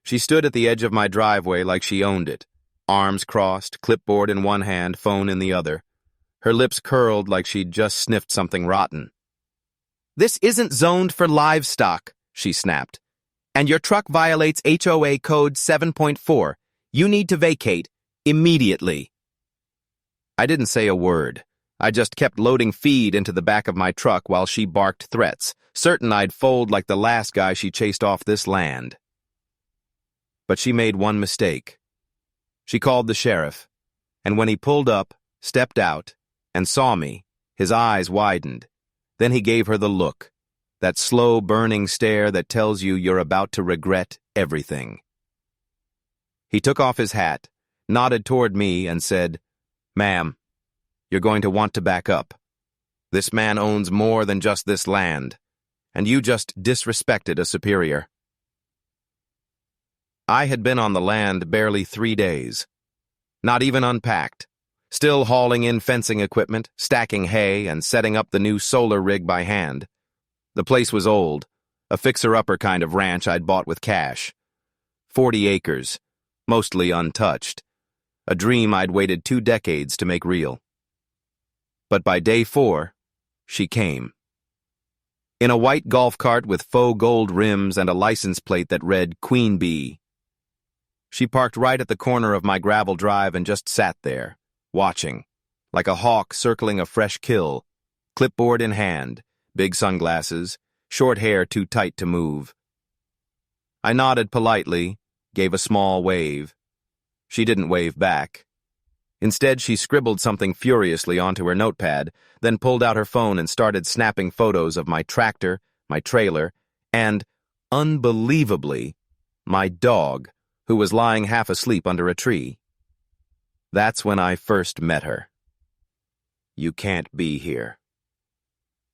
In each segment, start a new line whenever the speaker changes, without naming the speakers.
She stood at the edge of my driveway like she owned it, arms crossed, clipboard in one hand, phone in the other. Her lips curled like she'd just sniffed something rotten. "This isn't zoned for livestock," she snapped. "And your truck violates HOA Code 7.4. You need to vacate immediately." I didn't say a word. I just kept loading feed into the back of my truck while she barked threats, certain I'd fold like the last guy she chased off this land. But she made one mistake. She called the sheriff, and when he pulled up, stepped out, and saw me, his eyes widened. Then he gave her the look, that slow, burning stare that tells you you're about to regret everything. He took off his hat, nodded toward me, and said, "Ma'am, you're going to want to back up. This man owns more than just this land, and you just disrespected a superior." I had been on the land barely 3 days, not even unpacked, still hauling in fencing equipment, stacking hay, and setting up the new solar rig by hand. The place was old, a fixer-upper kind of ranch I'd bought with cash. 40 acres, mostly untouched, a dream I'd waited 2 decades to make real. But by day 4, she came. In a white golf cart with faux gold rims and a license plate that read Queen Bee. She parked right at the corner of my gravel drive and just sat there, watching, like a hawk circling a fresh kill, clipboard in hand, big sunglasses, short hair too tight to move. I nodded politely, gave a small wave. She didn't wave back. Instead, she scribbled something furiously onto her notepad, then pulled out her phone and started snapping photos of my tractor, my trailer, and, unbelievably, my dog, who was lying half asleep under a tree. That's when I first met her. "You can't be here."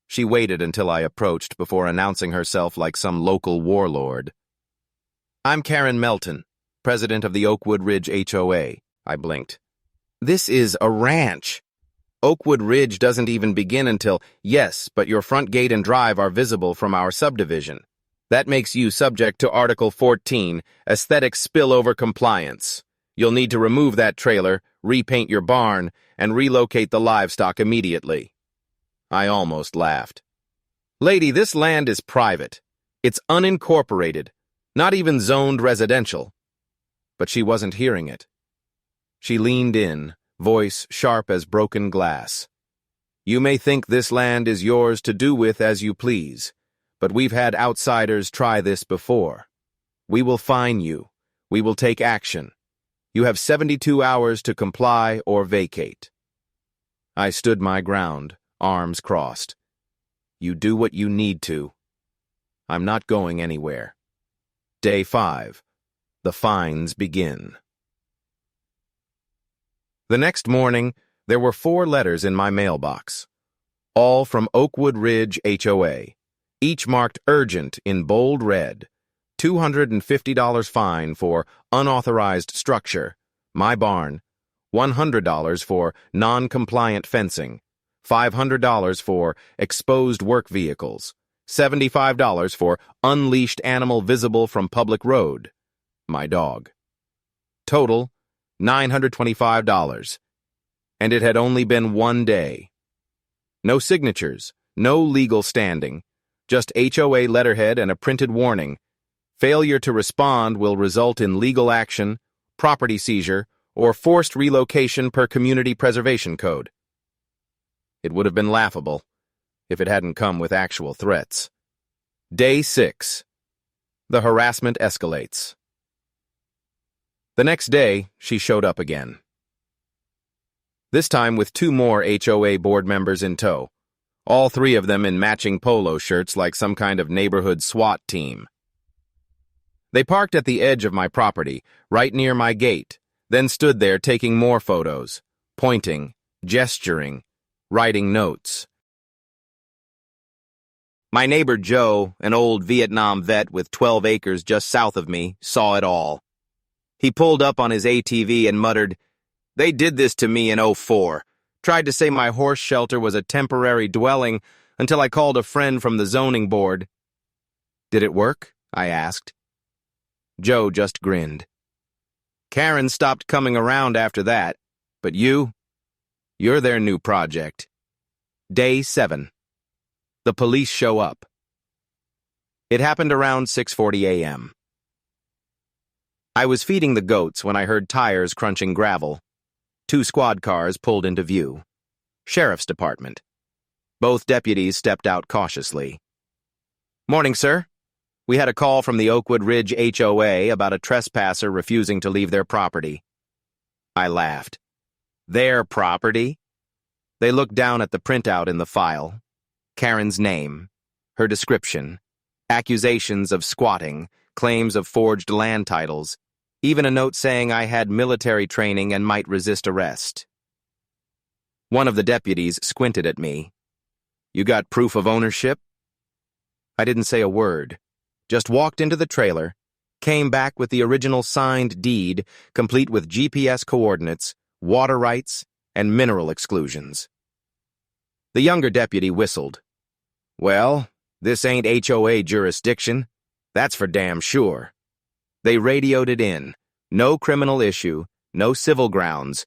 She waited until I approached before announcing herself like some local warlord. "I'm Karen Melton, president of the Oakwood Ridge HOA. I blinked. "This is a ranch. Oakwood Ridge doesn't even begin until, yes, but your front gate and drive are visible from our subdivision. That makes you subject to Article 14, Aesthetic Spillover Compliance. You'll need to remove that trailer, repaint your barn, and relocate the livestock immediately." I almost laughed. "Lady, this land is private. It's unincorporated, not even zoned residential." But she wasn't hearing it. She leaned in, voice sharp as broken glass. "You may think this land is yours to do with as you please, but we've had outsiders try this before. We will fine you. We will take action. You have 72 hours to comply or vacate." I stood my ground, arms crossed. "You do what you need to. I'm not going anywhere." Day 5. The fines begin. The next morning, there were 4 letters in my mailbox, all from Oakwood Ridge HOA, each marked urgent in bold red. $250 fine for unauthorized structure, my barn, $100 for non-compliant fencing, $500 for exposed work vehicles, $75 for unleashed animal visible from public road, my dog. Total, $925. And it had only been 1 day. No signatures, no legal standing, just HOA letterhead and a printed warning. Failure to respond will result in legal action, property seizure, or forced relocation per Community Preservation Code. It would have been laughable if it hadn't come with actual threats. Day 6. The harassment escalates. The next day, she showed up again. This time with 2 more HOA board members in tow, all 3 of them in matching polo shirts like some kind of neighborhood SWAT team. They parked at the edge of my property, right near my gate, then stood there taking more photos, pointing, gesturing, writing notes. My neighbor Joe, an old Vietnam vet with 12 acres just south of me, saw it all. He pulled up on his ATV and muttered, "They did this to me in '04. Tried to say my horse shelter was a temporary dwelling until I called a friend from the zoning board." "Did it work?" I asked. Joe just grinned. Karen stopped coming around after that, but you're their new project. Day 7. The police show up. It happened around 6:40 a.m. I was feeding the goats when I heard tires crunching gravel. 2 squad cars pulled into view. Sheriff's Department. Both deputies stepped out cautiously. "Morning, sir. We had a call from the Oakwood Ridge HOA about a trespasser refusing to leave their property." I laughed. "Their property?" They looked down at the printout in the file. Karen's name, her description, accusations of squatting, claims of forged land titles, even a note saying I had military training and might resist arrest. One of the deputies squinted at me. "You got proof of ownership?" I didn't say a word, just walked into the trailer, came back with the original signed deed, complete with GPS coordinates, water rights, and mineral exclusions. The younger deputy whistled. "Well, this ain't HOA jurisdiction. That's for damn sure." They radioed it in. No criminal issue, no civil grounds.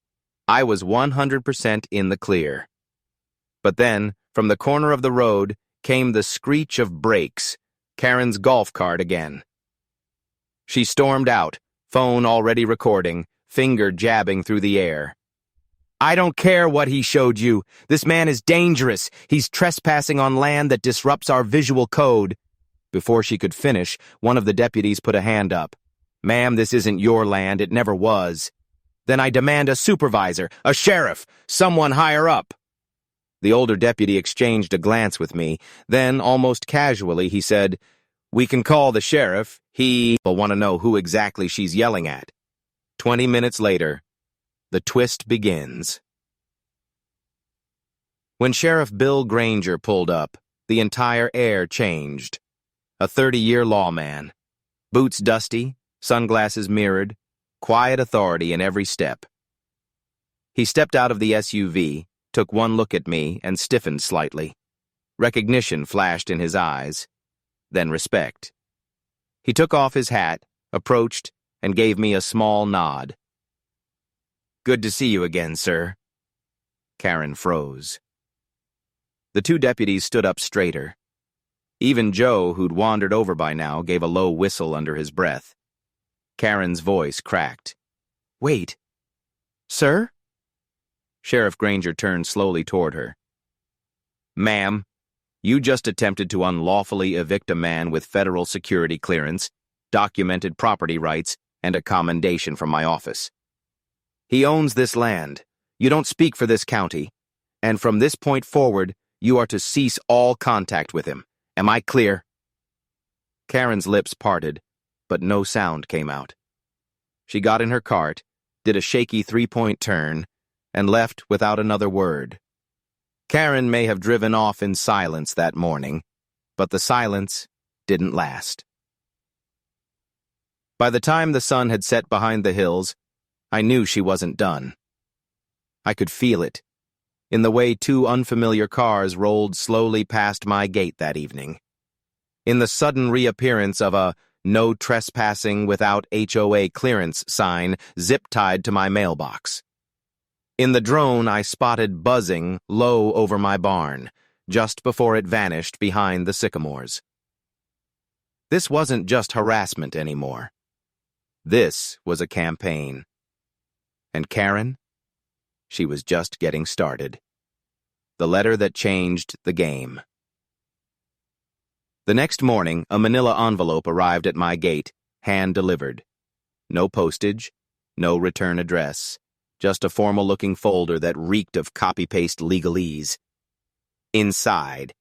I was 100% in the clear. But then, from the corner of the road, came the screech of brakes, Karen's golf cart again. She stormed out, phone already recording, finger jabbing through the air. "I don't care what he showed you. This man is dangerous. He's trespassing on land that disrupts our visual code." Before she could finish, one of the deputies put a hand up. "Ma'am, this isn't your land. It never was." "Then I demand a supervisor, a sheriff, someone higher up." The older deputy exchanged a glance with me. Then, almost casually, he said, "We can call the sheriff. He will want to know who exactly she's yelling at." 20 minutes later, the twist begins. When Sheriff Bill Granger pulled up, the entire air changed. A 30-year lawman. Boots dusty, sunglasses mirrored, quiet authority in every step. He stepped out of the SUV, took one look at me, and stiffened slightly. Recognition flashed in his eyes, then respect. He took off his hat, approached, and gave me a small nod. "Good to see you again, sir." Karen froze. The 2 deputies stood up straighter. Even Joe, who'd wandered over by now, gave a low whistle under his breath. Karen's voice cracked. "Wait. Sir?" Sheriff Granger turned slowly toward her. "Ma'am, you just attempted to unlawfully evict a man with federal security clearance, documented property rights, and a commendation from my office. He owns this land. You don't speak for this county. And from this point forward, you are to cease all contact with him. Am I clear?" Karen's lips parted, but no sound came out. She got in her cart, did a shaky 3-point turn, and left without another word. Karen may have driven off in silence that morning, but the silence didn't last. By the time the sun had set behind the hills, I knew she wasn't done. I could feel it, in the way 2 unfamiliar cars rolled slowly past my gate that evening. In the sudden reappearance of a "No trespassing without HOA clearance" sign zip-tied to my mailbox. In the drone, I spotted buzzing low over my barn, just before it vanished behind the sycamores. This wasn't just harassment anymore. This was a campaign. And Karen? She was just getting started. The letter that changed the game. The next morning, a manila envelope arrived at my gate, hand-delivered. No postage, no return address, just a formal-looking folder that reeked of copy-paste legalese. Inside,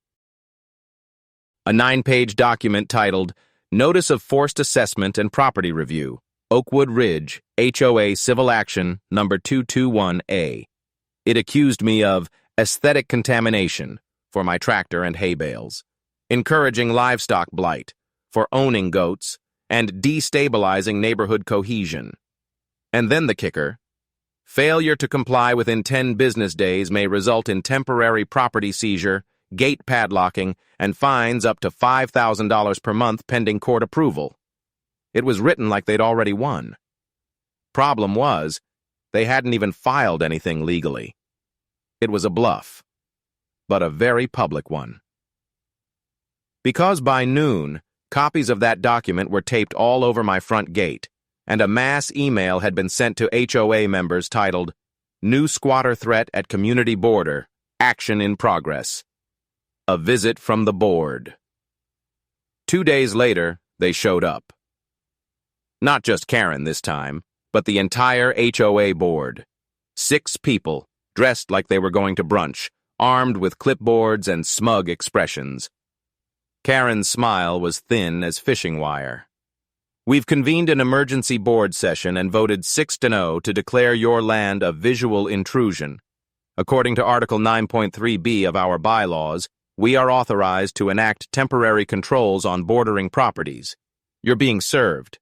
a 9-page document titled Notice of Forced Assessment and Property Review, Oakwood Ridge, HOA Civil Action, number 221A. It accused me of aesthetic contamination for my tractor and hay bales, encouraging livestock blight for owning goats, and destabilizing neighborhood cohesion. And then the kicker: failure to comply within 10 business days may result in temporary property seizure, gate padlocking, and fines up to $5,000 per month pending court approval. It was written like they'd already won. Problem was, they hadn't even filed anything legally. It was a bluff, but a very public one. Because by noon, copies of that document were taped all over my front gate, and a mass email had been sent to HOA members titled, "New Squatter Threat at Community Border. Action in Progress. A visit from the board." 2 days later, they showed up. Not just Karen this time, but the entire HOA board. 6 people, dressed like they were going to brunch, armed with clipboards and smug expressions. Karen's smile was thin as fishing wire. "We've convened an emergency board session and voted 6-0 to declare your land a visual intrusion. According to Article 9.3b of our bylaws, we are authorized to enact temporary controls on bordering properties. You're being served."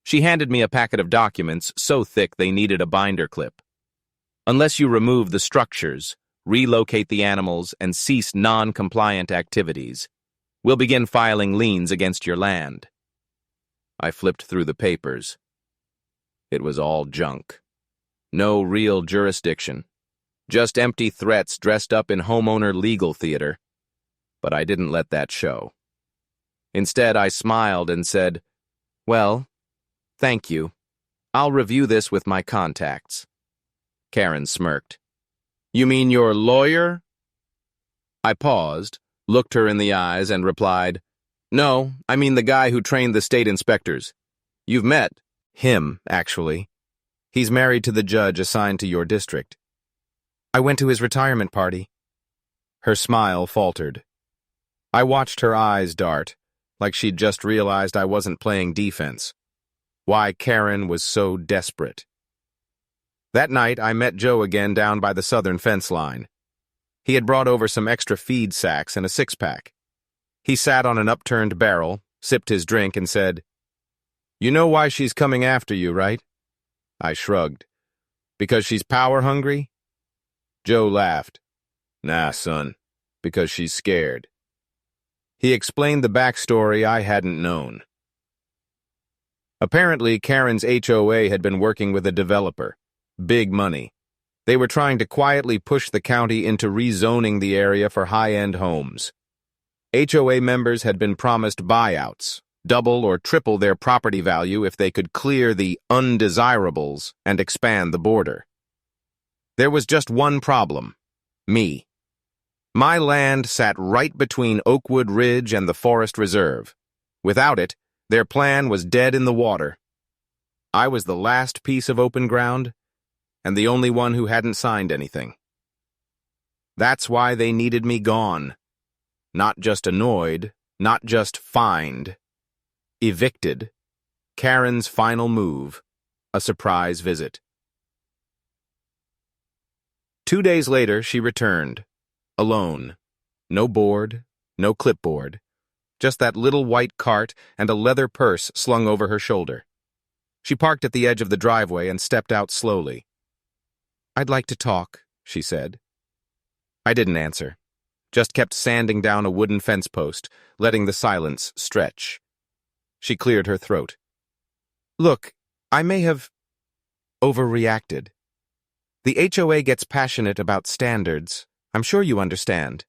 She handed me a packet of documents so thick they needed a binder clip. "Unless you remove the structures, relocate the animals, and cease non-compliant activities, we'll begin filing liens against your land." I flipped through the papers. It was all junk. No real jurisdiction. Just empty threats dressed up in homeowner legal theater. But I didn't let that show. Instead, I smiled and said, "Well, thank you. I'll review this with my contacts." Karen smirked. "You mean your lawyer?" I paused, looked her in the eyes, and replied, "No, I mean the guy who trained the state inspectors. You've met him, actually. He's married to the judge assigned to your district. I went to his retirement party." Her smile faltered. I watched her eyes dart, like she'd just realized I wasn't playing defense. Why Karen was so desperate. That night, I met Joe again down by the southern fence line. He had brought over some extra feed sacks and a 6-pack. He sat on an upturned barrel, sipped his drink, and said, "You know why she's coming after you, right?" I shrugged. "Because she's power-hungry?" Joe laughed. "Nah, son, because she's scared." He explained the backstory I hadn't known. Apparently, Karen's HOA had been working with a developer. Big money. They were trying to quietly push the county into rezoning the area for high-end homes. HOA members had been promised buyouts, double or triple their property value if they could clear the undesirables and expand the border. There was just one problem: me. My land sat right between Oakwood Ridge and the Forest Reserve. Without it, their plan was dead in the water. I was the last piece of open ground, and the only one who hadn't signed anything. That's why they needed me gone. Not just annoyed, not just fined. Evicted. Karen's final move. A surprise visit. 2 days later, she returned. Alone. No board, no clipboard. Just that little white cart and a leather purse slung over her shoulder. She parked at the edge of the driveway and stepped out slowly. "I'd like to talk," she said. I didn't answer, just kept sanding down a wooden fence post, letting the silence stretch. She cleared her throat. "Look, I may have overreacted. The HOA gets passionate about standards. I'm sure you understand."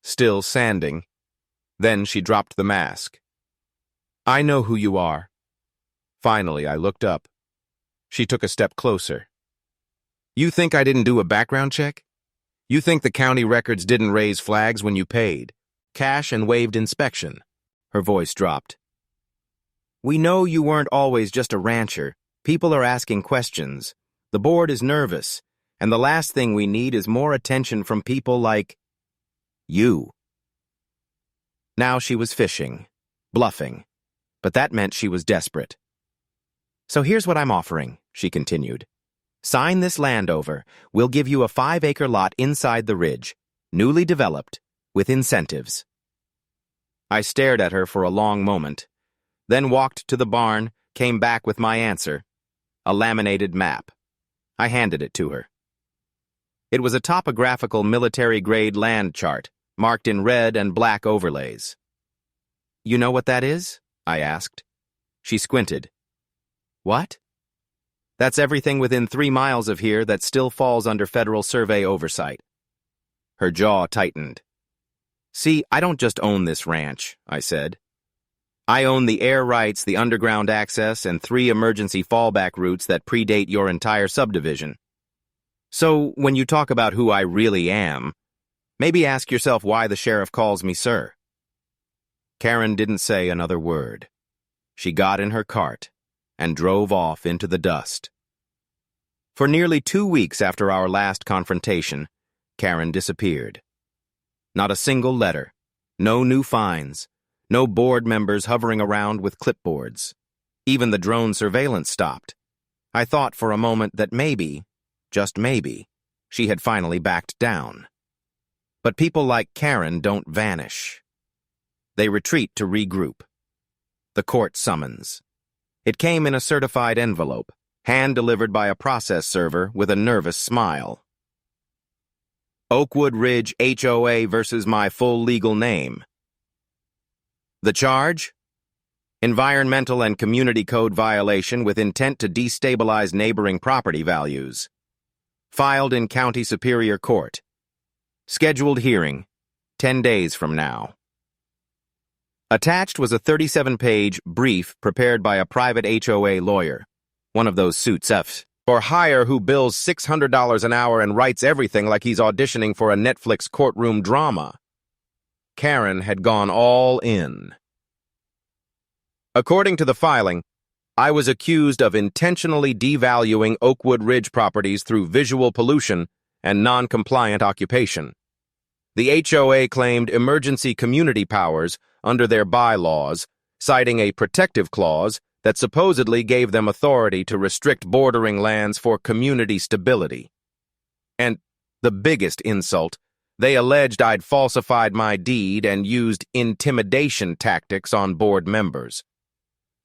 Still sanding. Then she dropped the mask. "I know who you are." Finally, I looked up. She took a step closer. "You think I didn't do a background check? You think the county records didn't raise flags when you paid? Cash and waived inspection." Her voice dropped. "We know you weren't always just a rancher. People are asking questions. The board is nervous, and the last thing we need is more attention from people like you." Now she was fishing, bluffing, but that meant she was desperate. "So here's what I'm offering," she continued. "Sign this land over. We'll give you a 5-acre lot inside the ridge, newly developed, with incentives." I stared at her for a long moment, then walked to the barn, came back with my answer, a laminated map. I handed it to her. It was a topographical military-grade land chart, marked in red and black overlays. "You know what that is?" I asked. She squinted. What? That's everything within 3 miles of here that still falls under federal survey oversight. Her jaw tightened. See, I don't just own this ranch, I said. I own the air rights, the underground access, and 3 emergency fallback routes that predate your entire subdivision. So, when you talk about who I really am, maybe ask yourself why the sheriff calls me sir. Karen didn't say another word. She got in her cart and drove off into the dust. For nearly 2 weeks after our last confrontation, Karen disappeared. Not a single letter, no new fines, no board members hovering around with clipboards. Even the drone surveillance stopped. I thought for a moment that maybe, just maybe, she had finally backed down. But people like Karen don't vanish. They retreat to regroup. The court summons. It came in a certified envelope, hand-delivered by a process server with a nervous smile. Oakwood Ridge HOA versus my full legal name. The charge? Environmental and Community Code violation with intent to destabilize neighboring property values. Filed in County Superior Court. Scheduled hearing, 10 days from now. Attached was a 37-page brief prepared by a private HOA lawyer, one of those suits F's, for hire who bills $600 an hour and writes everything like he's auditioning for a Netflix courtroom drama. Karen had gone all in. According to the filing, I was accused of intentionally devaluing Oakwood Ridge properties through visual pollution and non-compliant occupation. The HOA claimed emergency community powers under their bylaws, citing a protective clause that supposedly gave them authority to restrict bordering lands for community stability. And, the biggest insult, they alleged I'd falsified my deed and used intimidation tactics on board members.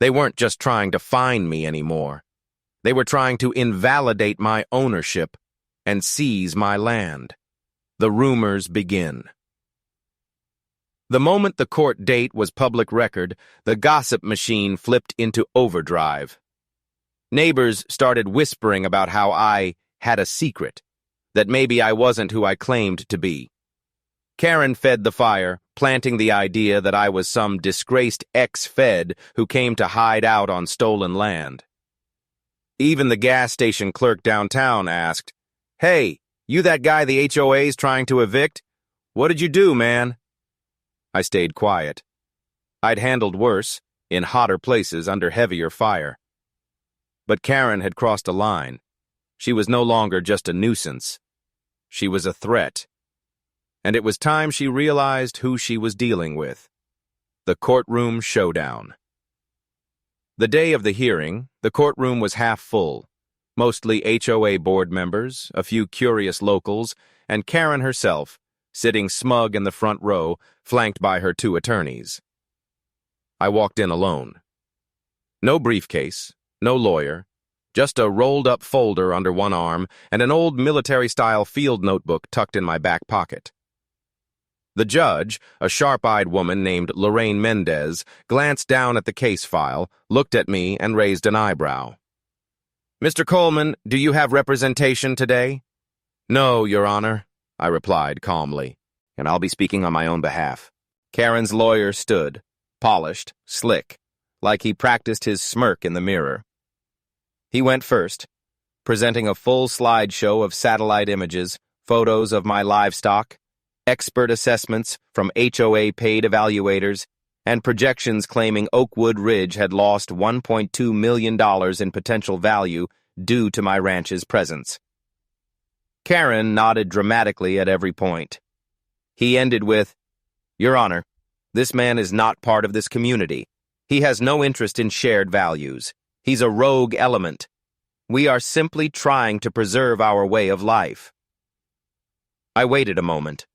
They weren't just trying to fine me anymore. They were trying to invalidate my ownership and seize my land. The rumors begin. The moment the court date was public record, the gossip machine flipped into overdrive. Neighbors started whispering about how I had a secret, that maybe I wasn't who I claimed to be. Karen fed the fire, planting the idea that I was some disgraced ex-Fed who came to hide out on stolen land. Even the gas station clerk downtown asked, "Hey, you that guy the HOA's trying to evict? What did you do, man?" I stayed quiet. I'd handled worse, in hotter places under heavier fire. But Karen had crossed a line. She was no longer just a nuisance. She was a threat. And it was time she realized who she was dealing with. The courtroom showdown. The day of the hearing, the courtroom was half full. Mostly HOA board members, a few curious locals, and Karen herself, sitting smug in the front row, flanked by her 2 attorneys. I walked in alone. No briefcase, no lawyer, just a rolled-up folder under one arm and an old military-style field notebook tucked in my back pocket. The judge, a sharp-eyed woman named Lorraine Mendez, glanced down at the case file, looked at me, and raised an eyebrow. "Mr. Coleman, do you have representation today?" "No, Your Honor," I replied calmly, "and I'll be speaking on my own behalf." Karen's lawyer stood, polished, slick, like he practiced his smirk in the mirror. He went first, presenting a full slideshow of satellite images, photos of my livestock, expert assessments from HOA paid evaluators, and projections claiming Oakwood Ridge had lost $1.2 million in potential value due to my ranch's presence. Karen nodded dramatically at every point. He ended with, "Your Honor, this man is not part of this community. He has no interest in shared values. He's a rogue element. We are simply trying to preserve our way of life." I waited a moment,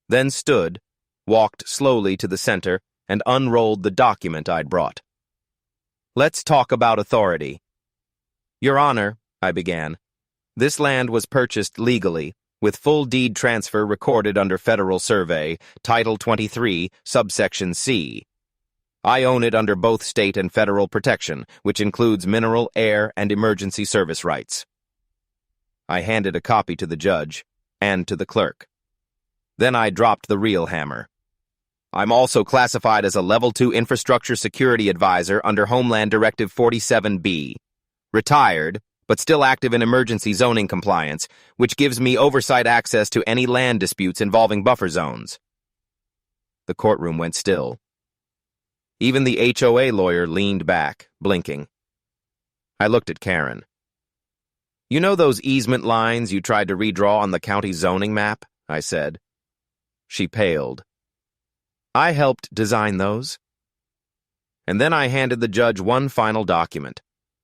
then stood, walked slowly to the center, and unrolled the document I'd brought. "Let's talk about authority." "Your Honor," I began, "this land was purchased legally, with full deed transfer recorded under Federal Survey, Title 23, subsection C. I own it under both state and federal protection, which includes mineral, air, and emergency service rights. I handed a copy to the judge and to the clerk. Then I dropped the real hammer. I'm also classified as a Level 2 Infrastructure Security Advisor under Homeland Directive 47B. Retired, but still active in emergency zoning compliance, which gives me oversight access to any land disputes involving buffer zones. The courtroom went still. Even the HOA lawyer leaned back, blinking. I looked at Karen. You know those easement lines you tried to redraw on the county zoning map? I said. She paled. I helped design those. And then I handed the judge one final document,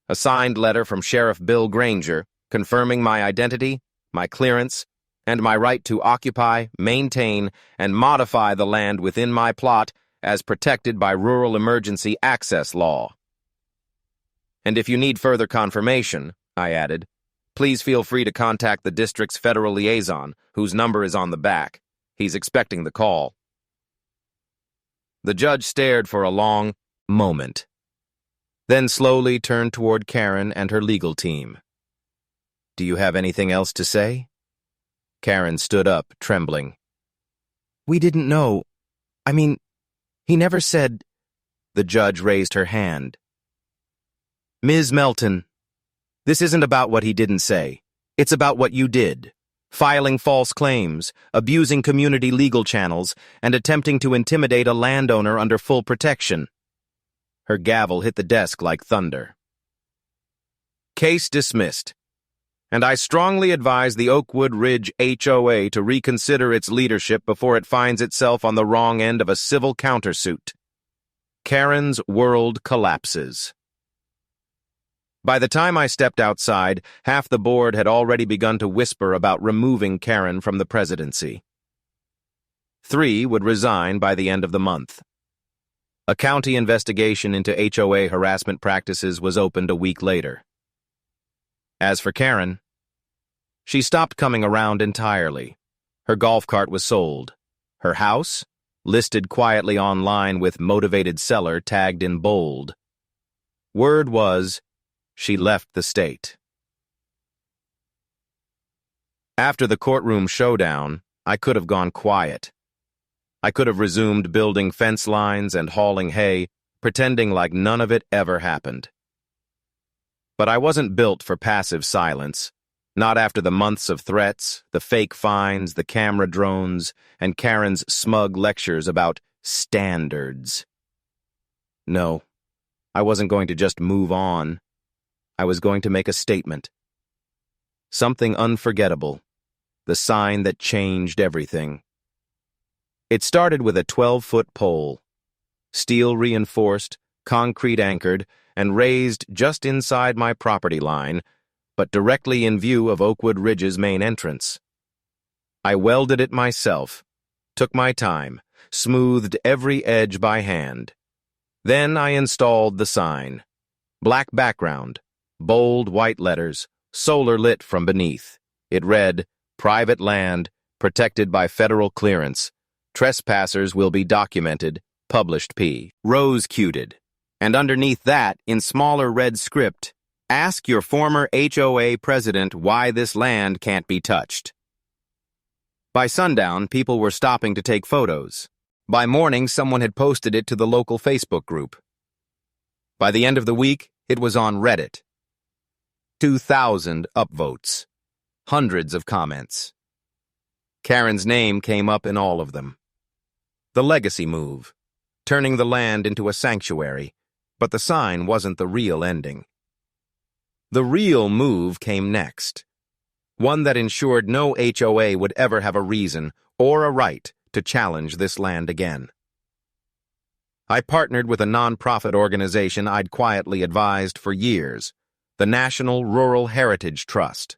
a signed letter from Sheriff Bill Granger confirming my identity, my clearance, and my right to occupy, maintain, and modify the land within my plot as protected by Rural Emergency Access Law. And if you need further confirmation, I added, please feel free to contact the district's federal liaison, whose number is on the back. He's expecting the call. The judge stared for a long moment, then slowly turned toward Karen and her legal team. Do you have anything else to say? Karen stood up, trembling. We didn't know. He never said. The judge raised her hand. Ms. Melton, this isn't about what he didn't say. It's about what you did. Filing false claims, abusing community legal channels, and attempting to intimidate a landowner under full protection. Her gavel hit the desk like thunder. Case dismissed. And I strongly advise the Oakwood Ridge HOA to reconsider its leadership before it finds itself on the wrong end of a civil countersuit. Karen's world collapses. By the time I stepped outside, half the board had already begun to whisper about removing Karen from the presidency. 3 would resign by the end of the month. A county investigation into HOA harassment practices was opened a week later. As for Karen, she stopped coming around entirely. Her golf cart was sold. Her house, listed quietly online with motivated seller tagged in bold. Word was, she left the state. After the courtroom showdown, I could have gone quiet. I could have resumed building fence lines and hauling hay, pretending like none of it ever happened. But I wasn't built for passive silence, not after the months of threats, the fake fines, the camera drones, and Karen's smug lectures about standards. No, I wasn't going to just move on. I was going to make a statement. Something unforgettable, the sign that changed everything. It started with a 12-foot pole, steel-reinforced, concrete-anchored, and raised just inside my property line, but directly in view of Oakwood Ridge's main entrance. I welded it myself, took my time, smoothed every edge by hand. Then I installed the sign. Black background, bold white letters, solar lit from beneath. It read, Private land, protected by federal clearance. Trespassers will be documented, published P. Rose-cuted. And underneath that, in smaller red script, ask your former HOA president why this land can't be touched. By sundown, people were stopping to take photos. By morning, someone had posted it to the local Facebook group. By the end of the week, it was on Reddit. 2,000 upvotes. Hundreds of comments. Karen's name came up in all of them. The legacy move, turning the land into a sanctuary, but the sign wasn't the real ending. The real move came next, one that ensured no HOA would ever have a reason or a right to challenge this land again. I partnered with a nonprofit organization I'd quietly advised for years, the National Rural Heritage Trust.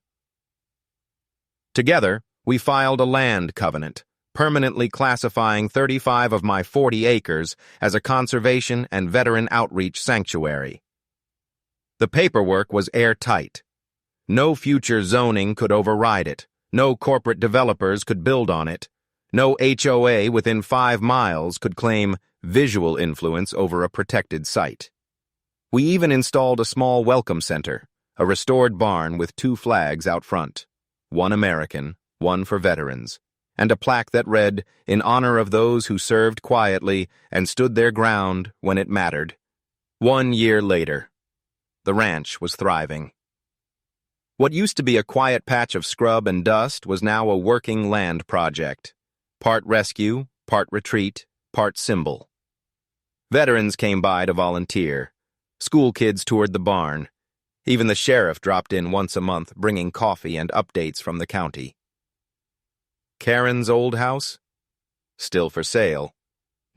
Together, we filed a land covenant, permanently classifying 35 of my 40 acres as a conservation and veteran outreach sanctuary. The paperwork was airtight. No future zoning could override it. No corporate developers could build on it. No HOA within 5 miles could claim visual influence over a protected site. We even installed a small welcome center, a restored barn with 2 flags out front, one American, one for veterans, and a plaque that read, "In honor of those who served quietly and stood their ground when it mattered." 1 year later, the ranch was thriving. What used to be a quiet patch of scrub and dust was now a working land project, part rescue, part retreat, part symbol. Veterans came by to volunteer. School kids toured the barn. Even the sheriff dropped in once a month, bringing coffee and updates from the county. Karen's old house? Still for sale.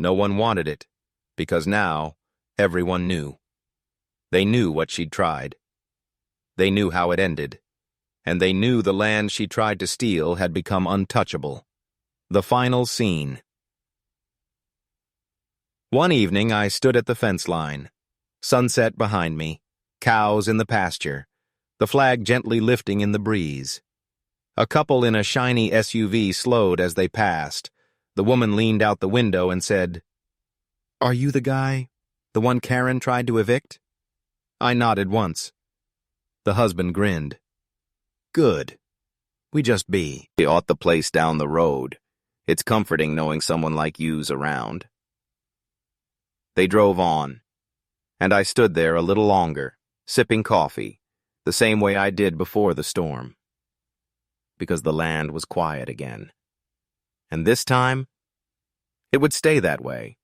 No one wanted it, because now everyone knew. They knew what she'd tried. They knew how it ended. And they knew the land she tried to steal had become untouchable. The final scene. One evening I stood at the fence line. Sunset behind me, cows in the pasture, the flag gently lifting in the breeze. A couple in a shiny SUV slowed as they passed. The woman leaned out the window and said, "Are you the guy? The one Karen tried to evict?" I nodded once. The husband grinned. "Good. We just be. We ought the place down the road. It's comforting knowing someone like you's around." They drove on, and I stood there a little longer, sipping coffee, the same way I did before the storm. Because the land was quiet again. And this time, it would stay that way.